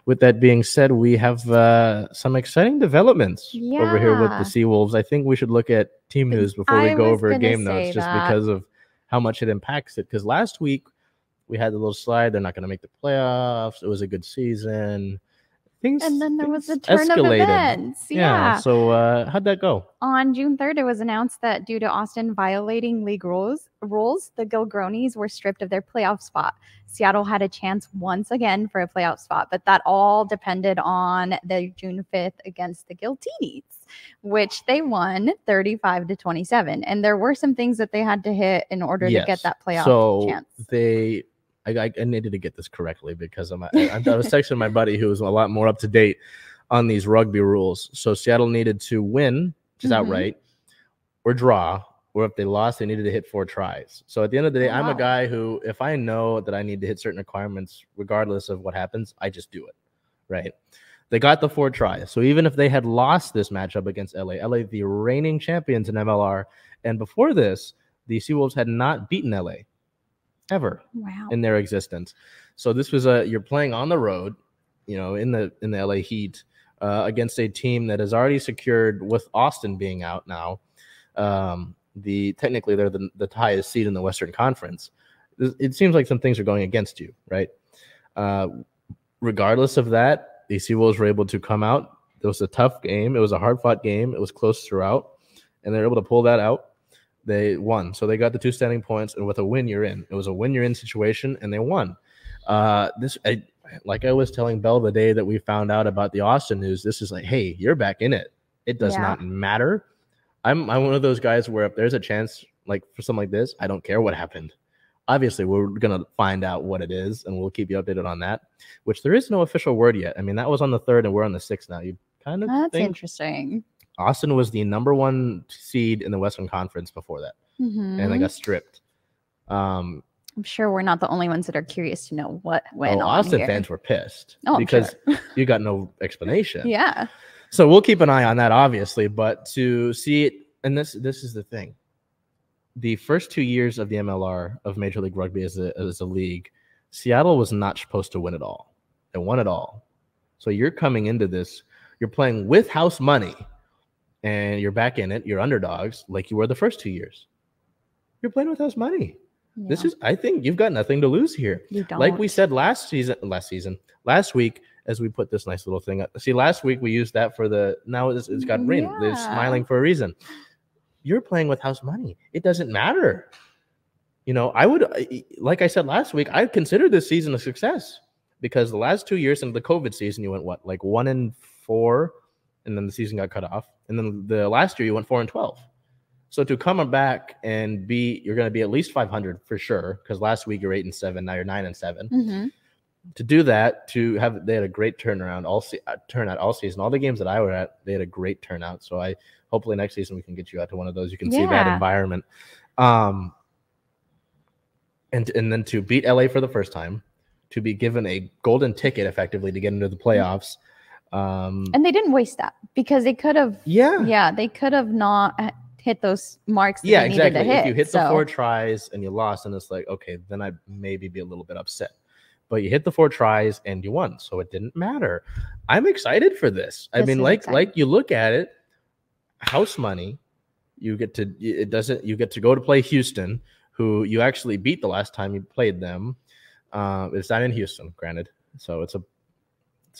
With that being said, we have some exciting developments over here with the Yeah. Seawolves. I think we should look at team news before we I go was over gonna game notes, say just that. because of how much it impacts it. Because last week we had the little slide; they're not going to make the playoffs. It was a good season. And then there was Things a turn of escalated. events. Yeah. Yeah. So how'd that go? On June 3rd, it was announced that due to Austin violating league rules, the Gilgronis were stripped of their playoff spot. Seattle had a chance once again for a playoff spot, but that all depended on the June 5th against the Giltinis, which they won 35-27. And there were some things that they had to hit in order to get that playoff chance. I needed to get this correctly because I was texting my buddy who was a lot more up to date on these rugby rules. So Seattle needed to win just outright or draw, or if they lost, they needed to hit 4 tries. So at the end of the day, I'm a guy who, if I know that I need to hit certain requirements, regardless of what happens, I just do it, right? They got the 4 tries. So even if they had lost this matchup against LA, the reigning champions in MLR, and before this, the Seawolves had not beaten LA ever in their existence. So this was you're playing on the road, in the LA Heat, against a team that has already secured, with Austin being out now, technically they're the highest seed in the Western Conference. It seems like some things are going against you, right? Regardless of that, the Seawolves were able to come out. It was a tough game. It was a hard-fought game. It was close throughout, and they're able to pull that out. They won. So they got the 2 standing points, and with a win, you're in. It was a win-you're-in situation, and they won. Like I was telling Bell the day that we found out about the Austin news, this is like, hey, you're back in it. It does not matter. I'm one of those guys where if there's a chance, like for something like this, I don't care what happened. Obviously, we're going to find out what it is, and we'll keep you updated on that, which there is no official word yet. I mean, that was on the 3rd, and we're on the 6th now. You kind of That's interesting. Austin was the number 1 seed in the Western Conference before that, and they got stripped. I'm sure we're not the only ones that are curious to know what went on Austin here. fans were pissed because you got no explanation. Yeah. So we'll keep an eye on that, obviously, but to see it, and this is the thing. The first 2 years of the MLR, of Major League Rugby as a league, Seattle was not supposed to win it all. They won it all. So you're coming into this, you're playing with house money, and you're back in it. You're underdogs like you were the first 2 years. You're playing with house money. Yeah. I think you've got nothing to lose here. You don't. Like we said last week, as we put this nice little thing up. See, last week we used that for now it's got rain. Yeah. They're smiling for a reason. You're playing with house money. It doesn't matter. I would, like I said last week, I consider this season a success because the last 2 years into the COVID season, you went what, like 1-4, and then the season got cut off. And then the last year you went 4-12. So to come back and you're going to be at least 500 for sure. Because last week you're 8-7, now you're 9-7. To do that, they had a great turnout all season. All the games that I were at, they had a great turnout. So hopefully next season we can get you out to one of those. You can see that environment. And then to beat LA for the first time, to be given a golden ticket effectively to get into the playoffs. And they didn't waste that because they could have. Yeah, they could have not hit those marks. That they needed to hit. If you hit the 4 tries and you lost, and it's like, okay, then I'd maybe be a little bit upset. But you hit the 4 tries and you won, so it didn't matter. I'm excited for this. I mean, like you look at it, house money. You get to go to play Houston, who you actually beat the last time you played them. It's not in Houston, granted, so it's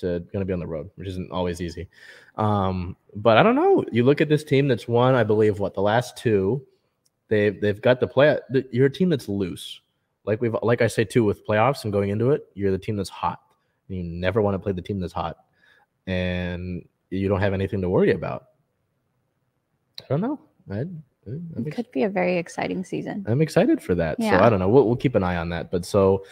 going to be on the road, which isn't always easy. But I don't know. You look at this team that's won, I believe, the last 2. They've got you're a team that's loose. Like I say too, with playoffs and going into it, you're the team that's hot. You never want to play the team that's hot, and you don't have anything to worry about. I don't know. It could be a very exciting season. I'm excited for that. Yeah. So I don't know. We'll keep an eye on that. But so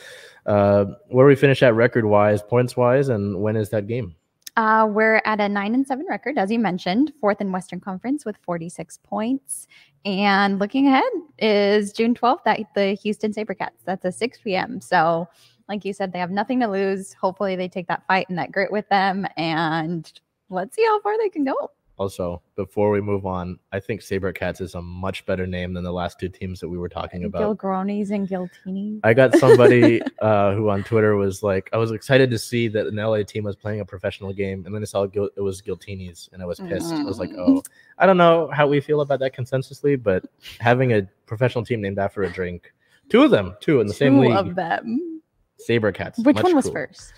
where we finish at record-wise, points-wise, and when is that game? We're at a 9-7 record, as you mentioned, 4th in Western Conference with 46 points. And looking ahead is June 12th at the Houston SaberCats. That's a 6 p.m. So like you said, they have nothing to lose. Hopefully they take that fight and that grit with them. And let's see how far they can go. Also, before we move on, I think SaberCats is a much better name than the last two teams that we were talking about. Gilgronis and Giltinis. I got somebody who on Twitter was like, I was excited to see that an LA team was playing a professional game, and then I saw it was Giltinis, and I was pissed. I was like, oh, I don't know how we feel about that consensusly, but having a professional team named after a drink, two in the same league. Two of them. SaberCats. Which one was first?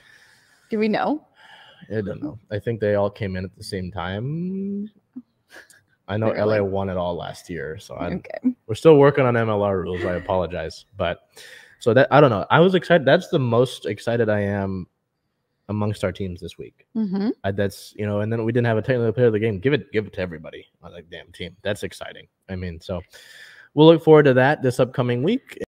Do we know? I don't know. I think they all came in at the same time. I know LA won it all last year, so we're still working on MLR rules. I apologize, but so that I don't know. I was excited. That's the most excited I am amongst our teams this week. That's and then we didn't have a technical player of the game. Give it to everybody on the damn team. That's exciting. I mean, so we'll look forward to that this upcoming week.